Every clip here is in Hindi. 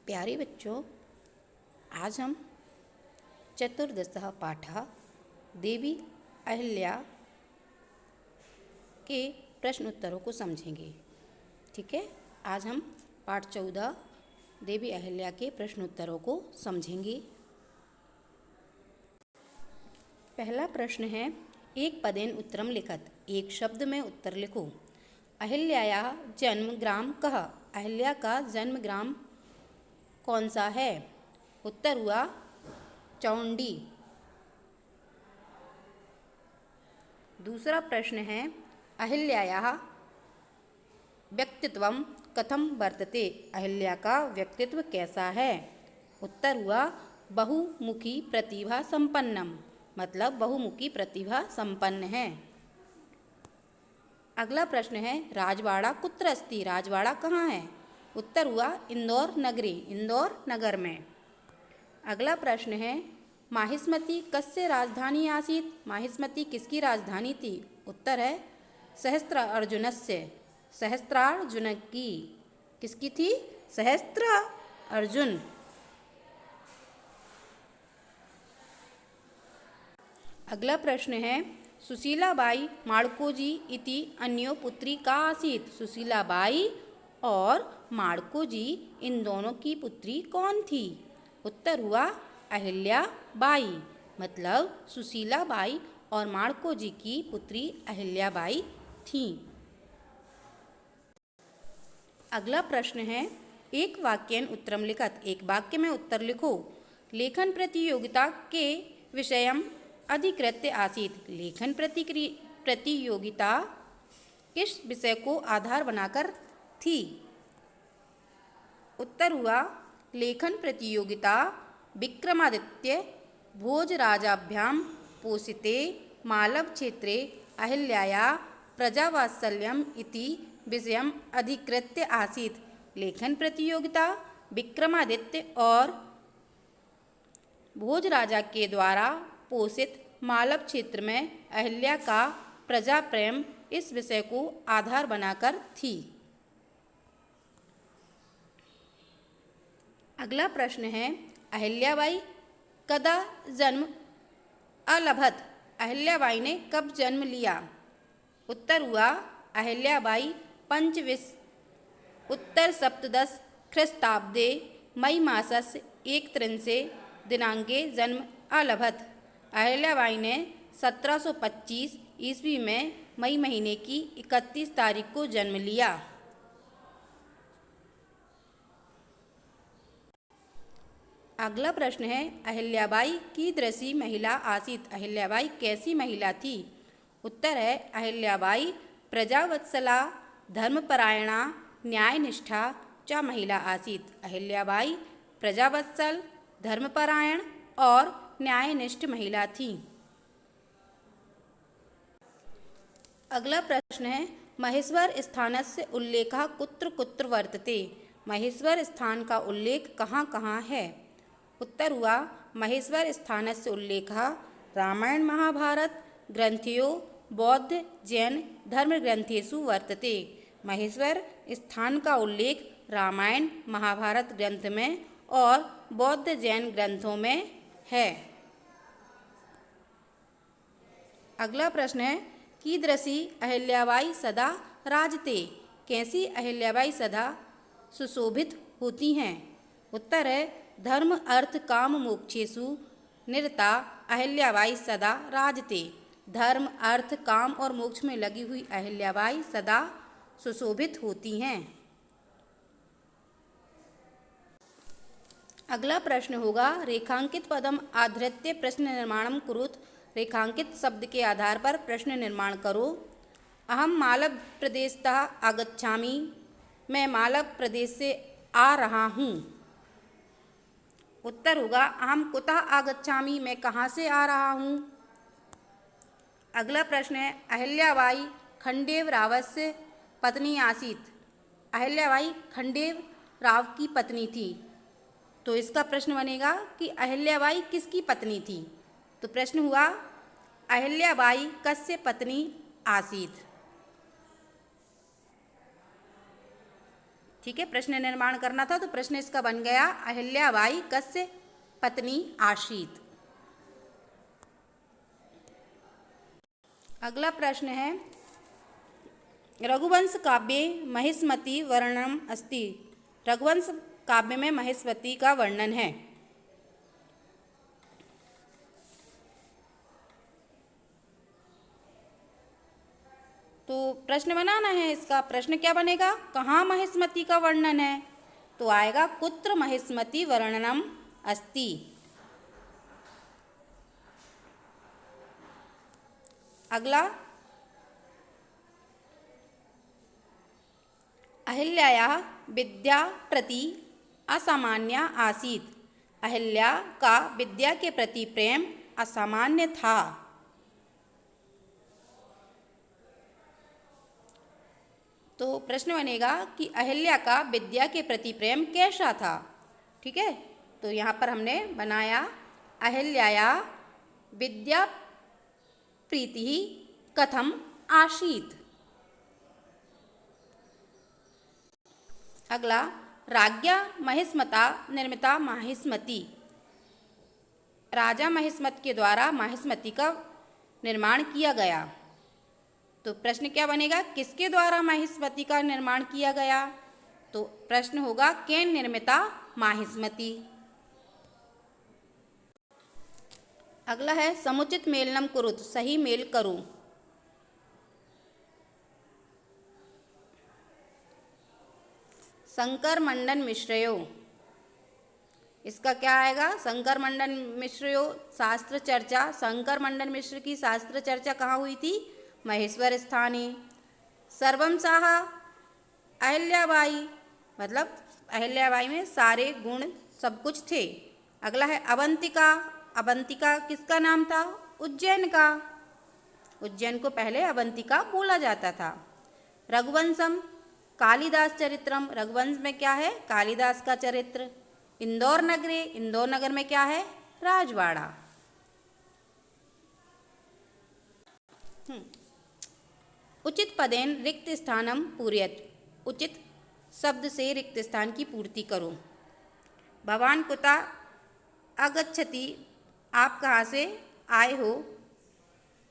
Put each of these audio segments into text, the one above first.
प्यारे बच्चों, आज हम चतुर्दशः पाठः देवी अहिल्या के प्रश्न उत्तरों को समझेंगे। ठीक है, आज हम पाठ 14 देवी अहिल्या के प्रश्न उत्तरों को समझेंगे। पहला प्रश्न है, एक पदेन उत्तरम लिखत। एक शब्द में उत्तर लिखो। अहिल्यायाः जन्म ग्राम कः? अहिल्या का जन्म ग्राम कौन सा है? उत्तर हुआ चौंडी। दूसरा प्रश्न है, अहिल्यायाः व्यक्तित्वं कथं वर्तते? अहिल्या का व्यक्तित्व कैसा है? उत्तर हुआ बहुमुखी प्रतिभा संपन्नम, मतलब बहुमुखी प्रतिभा संपन्न है। अगला प्रश्न है, राजवाड़ा कुत्र अस्ति? राजवाड़ा कहाँ है? उत्तर हुआ इंदौर नगरे, इंदौर नगर में। अगला प्रश्न है, माहिष्मती कस्य राजधानी आसीत्? माहिष्मती किसकी राजधानी थी? उत्तर है सहस्त्रार्जुनस्य, सहस्त्रार्जुन की। किसकी थी? सहस्त्रार्जुन। अगला प्रश्न है, सुशीलाबाई माड़कोजी इति अन्यो पुत्री का आसीत्? सुशीलाबाई और माड़कोजी इन दोनों की पुत्री कौन थी? उत्तर हुआ अहिल्या बाई, मतलब सुशीलाबाई और माड़कोजी की पुत्री अहिल्याबाई थी। अगला प्रश्न है, एक वाक्येन उत्तरम लिखत। एक वाक्य में उत्तर लिखो। लेखन प्रतियोगिता के विषयम अधिकृत्य आसीत्। लेखन प्रतियोगिता किस विषय को आधार बनाकर थी? उत्तर हुआ लेखन प्रतियोगिता विक्रमादित्य भोजराजाभ्यां पोषिते मालव क्षेत्रे अहिल्याया प्रजावात्सल्यम इति विषयम अधिकृत्य आसीत्। लेखन प्रतियोगिता विक्रमादित्य और भोजराजा के द्वारा पोषित मालव क्षेत्र में अहिल्या का प्रजा प्रेम इस विषय को आधार बनाकर थी। अगला प्रश्न है, अहिल्याबाई कदा जन्म अलभत? अहिल्याबाई ने कब जन्म लिया? उत्तर हुआ अहिल्याबाई पंचविंश उत्तर सप्तदश ख्रीस्ताब्दे मई मासस्य एकत्रिंशे दिनांके जन्म अलभत। अहिल्याबाई ने 1725 ईस्वी में मई महीने की 31 तारीख को जन्म लिया। अगला प्रश्न है, अहिल्याबाई कीदृशी महिला आसीत्? अहिल्याबाई कैसी महिला थी? उत्तर है अहिल्याबाई प्रजावत्सला धर्मपरायणा न्यायनिष्ठा च महिला आसीत्। अहिल्याबाई प्रजावत्सल, धर्मपरायण और न्यायनिष्ठ महिला थी। अगला प्रश्न है, महेश्वर स्थानस्य उल्लेखः कुत्र कुत्र वर्तते? महेश्वर स्थान का उल्लेख कहाँ कहाँ है? उत्तर हुआ महेश्वर स्थानस्य उल्लेखः रामायण महाभारत ग्रंथयो बौद्ध जैन धर्म ग्रंथेषु वर्तते। महेश्वर स्थान का उल्लेख रामायण महाभारत ग्रंथ में और बौद्ध जैन ग्रंथों में है। अगला प्रश्न है, कीदृशी अहिल्याबाई सदा राजते? कैसी अहिल्याबाई सदा सुशोभित होती हैं? उत्तर है धर्म अर्थ काम मोक्षेषु निरता अहिल्याबाई सदा राजते। धर्म अर्थ काम और मोक्ष में लगी हुई अहिल्याबाई सदा सुशोभित होती हैं। अगला प्रश्न होगा, रेखांकित पदम आधृत्य प्रश्न निर्माणम कुरुत। रेखांकित शब्द के आधार पर प्रश्न निर्माण करो। अहम मालव प्रदेशतः आगच्छामि। मैं मालव प्रदेश से आ रहा हूँ। उत्तर होगा अहम कुतः आगच्छामि। मैं कहाँ से आ रहा हूँ। अगला प्रश्न है, अहिल्याबाई खंडेव रावस्य पत्नी आसीत्। अहिल्याबाई खंडेव राव की पत्नी थी। तो इसका प्रश्न बनेगा कि अहिल्याबाई किसकी पत्नी थी? तो प्रश्न हुआ अहिल्याबाई कस्य पत्नी आसीत्। ठीक है, प्रश्न निर्माण करना था, तो प्रश्न इसका बन गया अहिल्याबाई कस्य पत्नी आसीत। अगला प्रश्न है रघुवंश काव्ये महिष्मती वर्णनम अस्ति। रघुवंश काव्य में महिष्मती का वर्णन है। तो प्रश्न बनाना है इसका। प्रश्न क्या बनेगा, कहाँ महिष्मती का वर्णन है? तो आएगा कुत्र महिष्मती वर्णनम अस्ति। अगला अहिल्यायाः विद्या प्रति असामान्य आसीत्। अहिल्या का विद्या के प्रति प्रेम असामान्य था। तो प्रश्न बनेगा कि अहिल्या का विद्या के प्रति प्रेम कैसा था। ठीक है, तो यहाँ पर हमने बनाया अहिल्याया विद्या प्रीति कथम आसीत्। अगला राज्ञा महिष्मता निर्मिता महिष्मती। राजा महिष्मत के द्वारा महिष्मती का निर्माण किया गया। तो प्रश्न क्या बनेगा, किसके द्वारा महिष्मती का निर्माण किया गया? तो प्रश्न होगा केन निर्मिता महिष्मती। अगला है समुचित मेलनम कुरुत, सही मेल करो। शंकर मंडन मिश्रयो, इसका क्या आएगा, शंकर मंडन मिश्रयो शास्त्र चर्चा। शंकर मंडन मिश्र की शास्त्र चर्चा कहाँ हुई थी? महेश्वर स्थाने। सर्वम साहा अहिल्याबाई, मतलब अहिल्याबाई में सारे गुण सब कुछ थे। अगला है अवंतिका। अवंतिका किसका नाम था? उज्जैन का। उज्जैन को पहले अवंतिका बोला जाता था। रघुवंशम कालिदास चरित्रम, रघुवंश में क्या है? कालिदास का चरित्र। इंदौर नगरे, इंदौर नगर में क्या है? राजवाड़ा। उचित पदेन रिक्त स्थानम पूरयत, उचित शब्द से रिक्त स्थान की पूर्ति करो। भवान कुता आगच्छति, आप कहाँ से आए हो?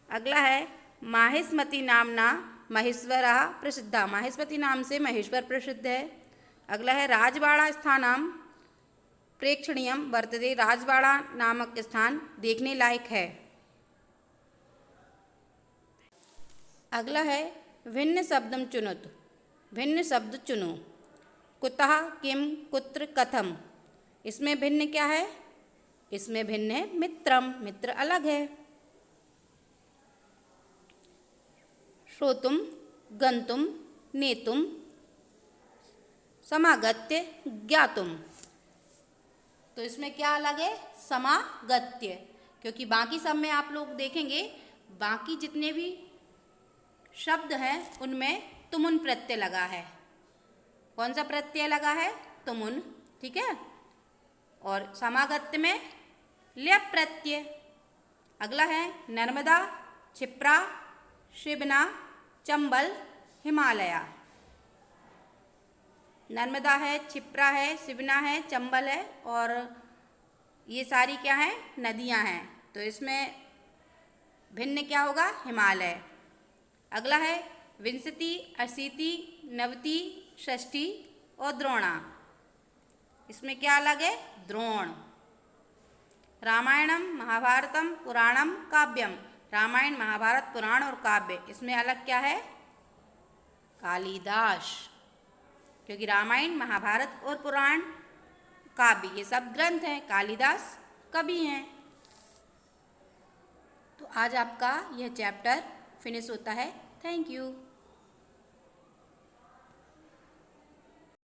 अगला है माहिष्मती नामना महेश्वरा प्रसिद्धा, माहिष्मती नाम से महेश्वर प्रसिद्ध है। अगला है राजवाड़ा स्थानम प्रेक्षणीयम वर्तते, राजवाड़ा नामक स्थान देखने लायक है। अगला है भिन्न शब्दम चुनुत, भिन्न शब्द चुनो। कुतः किम कुत्र कथम, इसमें भिन्न क्या है? इसमें भिन्न है मित्रम, मित्र अलग है। श्रोतुम गंतुम नेतुम समागत्य ज्ञातुम, तो इसमें क्या अलग है? समागत्य, क्योंकि बाकी सब में आप लोग देखेंगे बाकी जितने भी शब्द हैं उनमें तुमुन प्रत्यय लगा है। कौन सा प्रत्यय लगा है? तुमुन। ठीक है, और समागत्य में ल्यप प्रत्यय। अगला है नर्मदा क्षिप्रा शिवना चंबल हिमालया। नर्मदा है, क्षिप्रा है, शिवना है, चंबल है, और ये सारी क्या है? नदियां हैं। तो इसमें भिन्न क्या होगा? हिमालय। अगला है विंशति अशीति नवति षष्ठी और द्रोणा, इसमें क्या अलग है? द्रोण। रामायणम महाभारतम पुराणम काव्यम, रामायण महाभारत पुराण और काव्य, इसमें अलग क्या है? कालिदास, क्योंकि रामायण महाभारत और पुराण काव्य ये सब ग्रंथ हैं, कालिदास कवि हैं। तो आज आपका यह चैप्टर फिनिश होता है। Thank you.